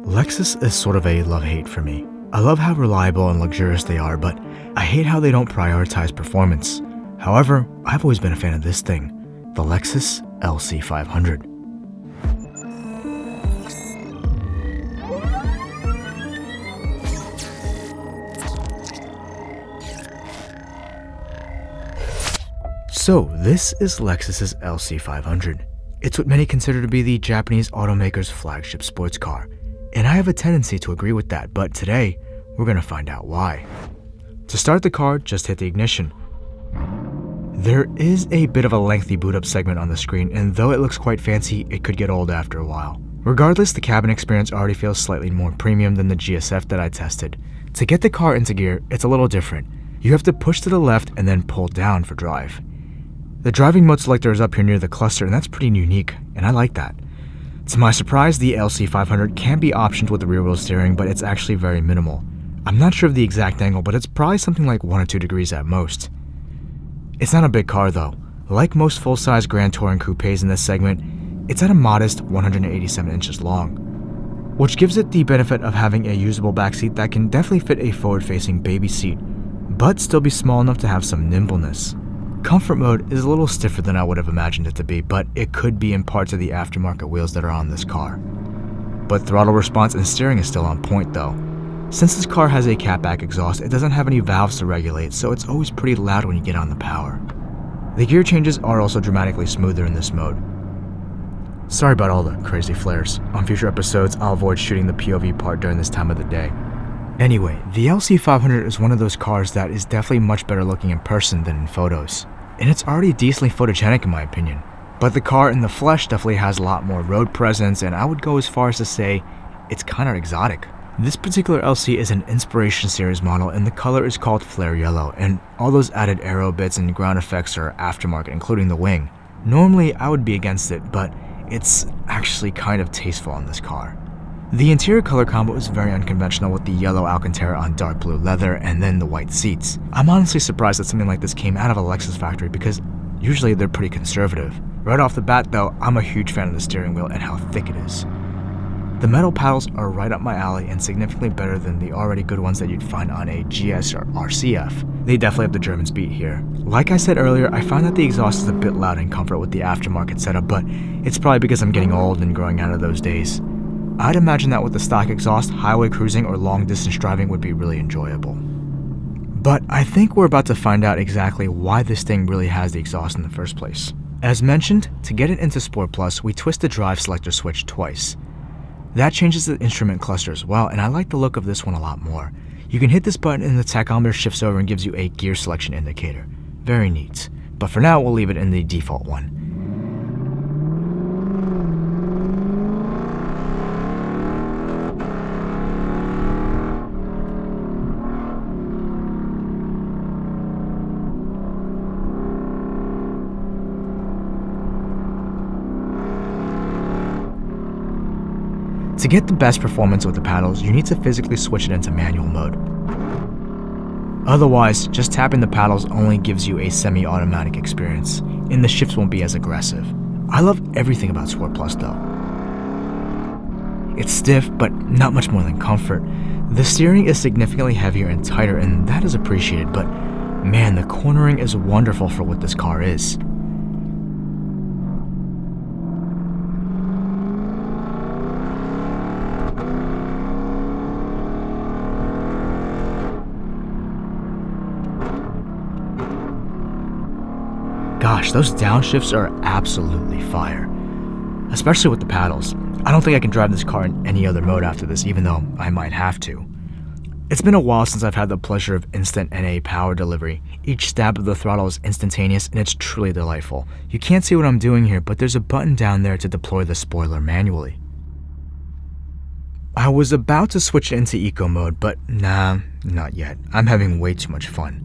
Lexus is sort of a love-hate for me. I love how reliable and luxurious they are, but I hate how they don't prioritize performance. However, I've always been a fan of this thing, the Lexus LC500. So this is Lexus's LC500. It's what many consider to be the Japanese automaker's flagship sports car. And I have a tendency to agree with that, but today, we're going to find out why. To start the car, just hit the ignition. There is a bit of a lengthy boot up segment on the screen, and though it looks quite fancy, it could get old after a while. Regardless, the cabin experience already feels slightly more premium than the GSF that I tested. To get the car into gear, it's a little different. You have to push to the left and then pull down for drive. The driving mode selector is up here near the cluster, and that's pretty unique, and I like that. To my surprise, the LC500 can be optioned with the rear-wheel steering, but it's actually very minimal. I'm not sure of the exact angle, but it's probably something like 1 or 2 degrees at most. It's not a big car though. Like most full-size Grand Touring coupes in this segment, it's at a modest 187 inches long, which gives it the benefit of having a usable backseat that can definitely fit a forward-facing baby seat, but still be small enough to have some nimbleness. Comfort mode is a little stiffer than I would have imagined it to be, but it could be in part to the aftermarket wheels that are on this car. But throttle response and steering is still on point though. Since this car has a catback exhaust, it doesn't have any valves to regulate, so it's always pretty loud when you get on the power. The gear changes are also dramatically smoother in this mode. Sorry about all the crazy flares. On future episodes, I'll avoid shooting the POV part during this time of the day. Anyway, the LC500 is one of those cars that is definitely much better looking in person than in photos. And it's already decently photogenic in my opinion. But the car in the flesh definitely has a lot more road presence, and I would go as far as to say it's kind of exotic. This particular LC is an Inspiration Series model, and the color is called Flare Yellow, and all those added aero bits and ground effects are aftermarket, including the wing. Normally, I would be against it, but it's actually kind of tasteful on this car. The interior color combo is very unconventional with the yellow Alcantara on dark blue leather and then the white seats. I'm honestly surprised that something like this came out of a Lexus factory because usually they're pretty conservative. Right off the bat though, I'm a huge fan of the steering wheel and how thick it is. The metal paddles are right up my alley and significantly better than the already good ones that you'd find on a GS or RCF. They definitely have the Germans beat here. Like I said earlier, I found that the exhaust is a bit loud in comfort with the aftermarket setup, but it's probably because I'm getting old and growing out of those days. I'd imagine that with the stock exhaust, highway cruising or long distance driving would be really enjoyable. But I think we're about to find out exactly why this thing really has the exhaust in the first place. As mentioned, to get it into Sport Plus, we twist the drive selector switch twice. That changes the instrument cluster as well, and I like the look of this one a lot more. You can hit this button and the tachometer shifts over and gives you a gear selection indicator. Very neat. But for now, we'll leave it in the default one. To get the best performance with the paddles, you need to physically switch it into manual mode. Otherwise, just tapping the paddles only gives you a semi-automatic experience, and the shifts won't be as aggressive. I love everything about Sport Plus though. It's stiff, but not much more than comfort. The steering is significantly heavier and tighter, and that is appreciated, but man, the cornering is wonderful for what this car is. Gosh, those downshifts are absolutely fire, especially with the paddles. I don't think I can drive this car in any other mode after this, even though I might have to. It's been a while since I've had the pleasure of instant NA power delivery. Each stab of the throttle is instantaneous and it's truly delightful. You can't see what I'm doing here, but there's a button down there to deploy the spoiler manually. I was about to switch it into eco mode, but nah, not yet. I'm having way too much fun.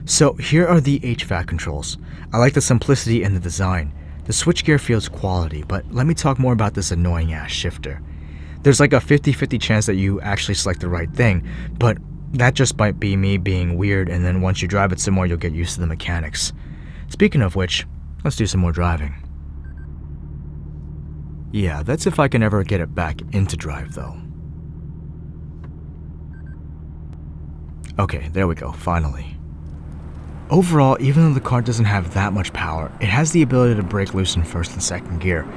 So here are the HVAC controls. I like the simplicity in the design. The switchgear feels quality, but let me talk more about this annoying ass shifter. There's like a 50-50 chance that you actually select the right thing, but that just might be me being weird, and then once you drive it some more you'll get used to the mechanics. Speaking of which, let's do some more driving. Yeah, that's if I can ever get it back into drive though. Okay, there we go, finally. Overall, even though the car doesn't have that much power, it has the ability to break loose in first and second gear.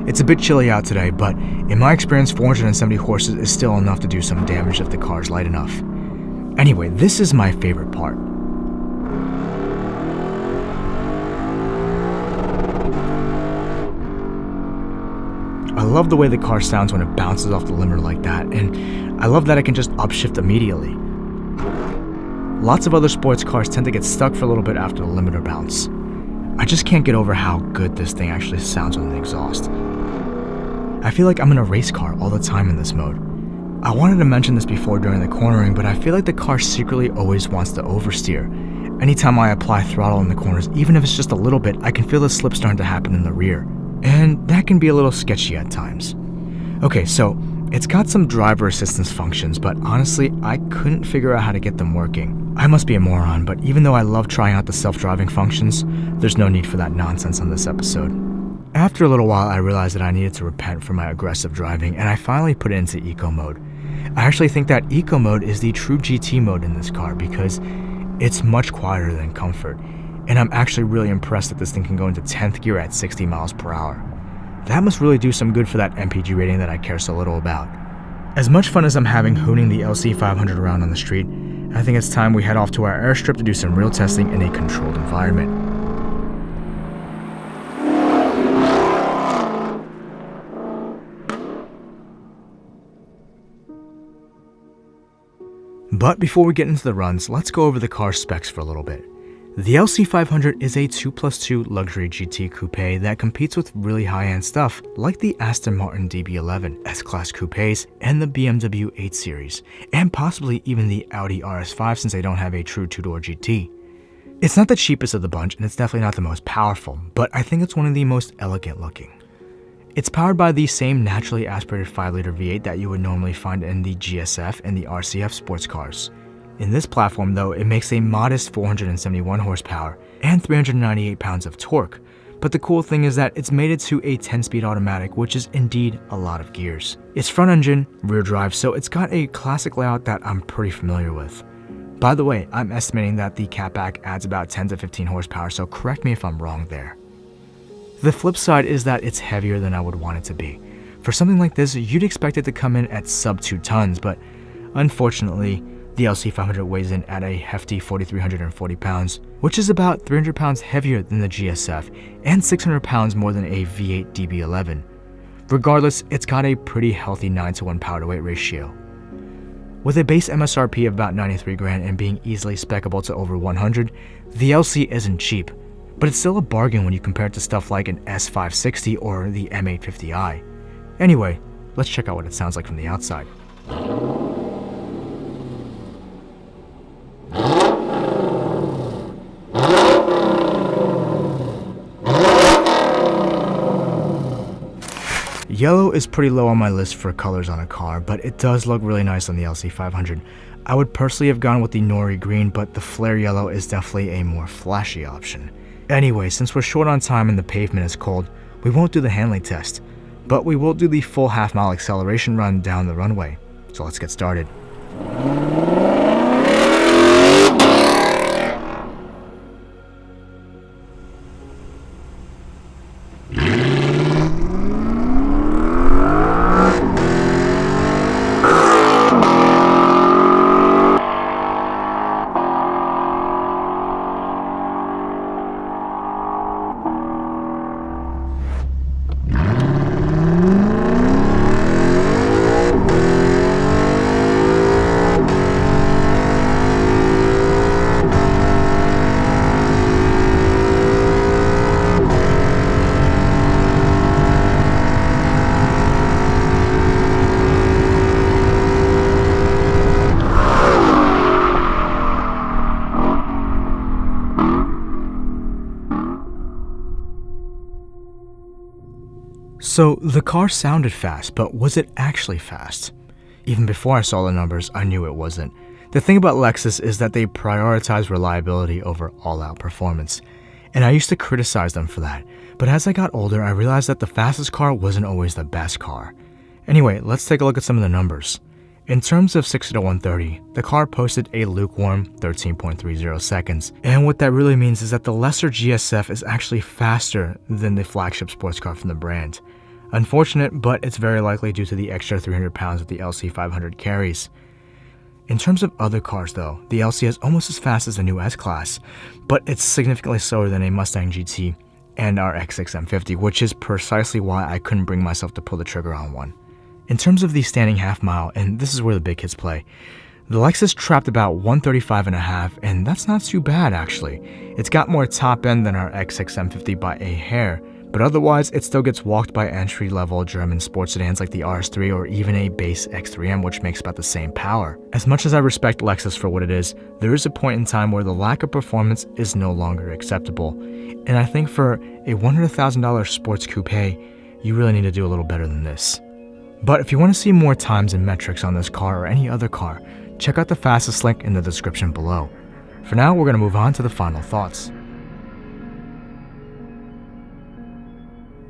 It's a bit chilly out today, but in my experience, 470 horses is still enough to do some damage if the car's light enough. Anyway, this is my favorite part. I love the way the car sounds when it bounces off the limiter like that, and I love that I can just upshift immediately. Lots of other sports cars tend to get stuck for a little bit after the limiter bounce. I just can't get over how good this thing actually sounds with an exhaust. I feel like I'm in a race car all the time in this mode. I wanted to mention this before during the cornering, but I feel like the car secretly always wants to oversteer. Anytime I apply throttle in the corners, even if it's just a little bit, I can feel the slip starting to happen in the rear. And that can be a little sketchy at times. Okay, so it's got some driver assistance functions, but honestly, I couldn't figure out how to get them working. I must be a moron, but even though I love trying out the self-driving functions, there's no need for that nonsense on this episode. After a little while, I realized that I needed to repent for my aggressive driving, and I finally put it into eco mode. I actually think that eco mode is the true GT mode in this car because it's much quieter than comfort, and I'm actually really impressed that this thing can go into 10th gear at 60 miles per hour. That must really do some good for that MPG rating that I care so little about. As much fun as I'm having hooning the LC500 around on the street, I think it's time we head off to our airstrip to do some real testing in a controlled environment. But before we get into the runs, let's go over the car's specs for a little bit. The LC500 is a 2+2 luxury GT coupe that competes with really high-end stuff like the Aston Martin DB11 S-Class coupes and the BMW 8 Series, and possibly even the Audi RS5 since they don't have a true two-door GT. It's not the cheapest of the bunch and it's definitely not the most powerful, but I think it's one of the most elegant looking. It's powered by the same naturally aspirated 5-liter V8 that you would normally find in the GSF and the RCF sports cars. In this platform though, it makes a modest 471 horsepower and 398 pounds of torque, but the cool thing is that it's mated to a 10-speed automatic, which is indeed a lot of gears. It's front engine, rear drive, so it's got a classic layout that I'm pretty familiar with. By the way, I'm estimating that the catback adds about 10 to 15 horsepower, so correct me if I'm wrong there. The flip side is that it's heavier than I would want it to be. For something like this, you'd expect it to come in at sub 2 tons, but unfortunately, the LC500 weighs in at a hefty 4,340 pounds, which is about 300 pounds heavier than the GSF and 600 pounds more than a V8 DB11. Regardless, it's got a pretty healthy 9-to-1 power to weight ratio. With a base MSRP of about 93 grand and being easily specable to over 100, the LC isn't cheap, but it's still a bargain when you compare it to stuff like an S560 or the M850i. Anyway, let's check out what it sounds like from the outside. Yellow is pretty low on my list for colors on a car, but it does look really nice on the LC500. I would personally have gone with the Nori green, but the flare yellow is definitely a more flashy option. Anyway, since we're short on time and the pavement is cold, we won't do the handling test, but we will do the full half-mile acceleration run down the runway. So let's get started. So the car sounded fast, but was it actually fast? Even before I saw the numbers, I knew it wasn't. The thing about Lexus is that they prioritize reliability over all-out performance. And I used to criticize them for that. But as I got older, I realized that the fastest car wasn't always the best car. Anyway, let's take a look at some of the numbers. In terms of 60 to 130, the car posted a lukewarm 13.30 seconds. And what that really means is that the lesser GSF is actually faster than the flagship sports car from the brand. Unfortunate, but it's very likely due to the extra 300 pounds that the LC500 carries. In terms of other cars though, the LC is almost as fast as the new S-Class, but it's significantly slower than a Mustang GT and our X6 M50, which is precisely why I couldn't bring myself to pull the trigger on one. In terms of the standing half mile, and this is where the big hits play, the Lexus trapped about 135.5, and that's not too bad actually. It's got more top end than our X6 M50 by a hair, but otherwise it still gets walked by entry-level German sports sedans like the RS3 or even a base X3M, which makes about the same power. As much as I respect Lexus for what it is, there is a point in time where the lack of performance is no longer acceptable. And I think for a $100,000 sports coupe, you really need to do a little better than this. But if you want to see more times and metrics on this car or any other car, check out the fastest link in the description below. For now, we're going to move on to the final thoughts.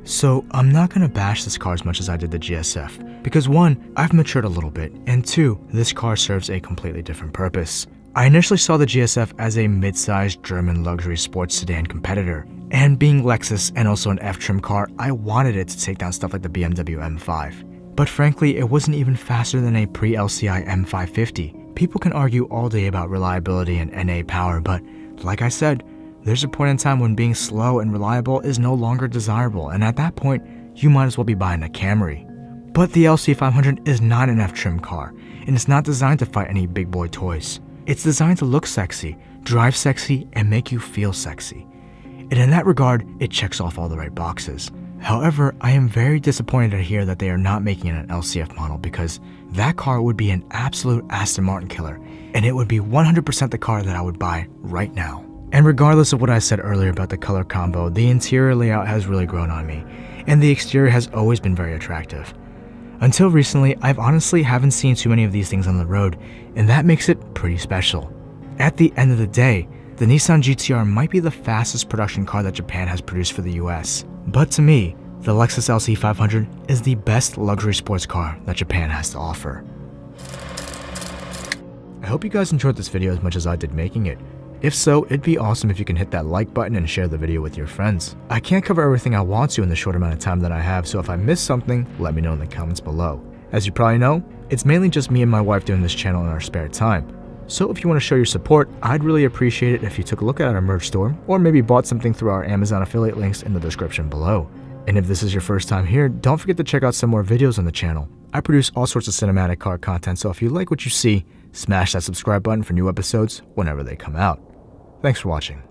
So I'm not going to bash this car as much as I did the GSF, because one, I've matured a little bit, and two, this car serves a completely different purpose. I initially saw the GSF as a mid-sized German luxury sports sedan competitor, and being Lexus and also an F-trim car, I wanted it to take down stuff like the BMW M5. But frankly, it wasn't even faster than a pre-LCI M550. People can argue all day about reliability and NA power, but like I said, there's a point in time when being slow and reliable is no longer desirable, and at that point, you might as well be buying a Camry. But the LC500 is not an F-trim car, and it's not designed to fight any big boy toys. It's designed to look sexy, drive sexy, and make you feel sexy. And in that regard, it checks off all the right boxes. However, I am very disappointed to hear that they are not making an LCF model, because that car would be an absolute Aston Martin killer, and it would be 100% the car that I would buy right now. And regardless of what I said earlier about the color combo, the interior layout has really grown on me, and the exterior has always been very attractive. Until recently, I've honestly haven't seen too many of these things on the road, and that makes it pretty special. At the end of the day, the Nissan GT-R might be the fastest production car that Japan has produced for the US. But to me, the Lexus LC500 is the best luxury sports car that Japan has to offer. I hope you guys enjoyed this video as much as I did making it. If so, it'd be awesome if you can hit that like button and share the video with your friends. I can't cover everything I want to in the short amount of time that I have, so if I missed something, let me know in the comments below. As you probably know, it's mainly just me and my wife doing this channel in our spare time. So if you want to show your support, I'd really appreciate it if you took a look at our merch store, or maybe bought something through our Amazon affiliate links in the description below. And if this is your first time here, don't forget to check out some more videos on the channel. I produce all sorts of cinematic car content, so if you like what you see, smash that subscribe button for new episodes whenever they come out. Thanks for watching.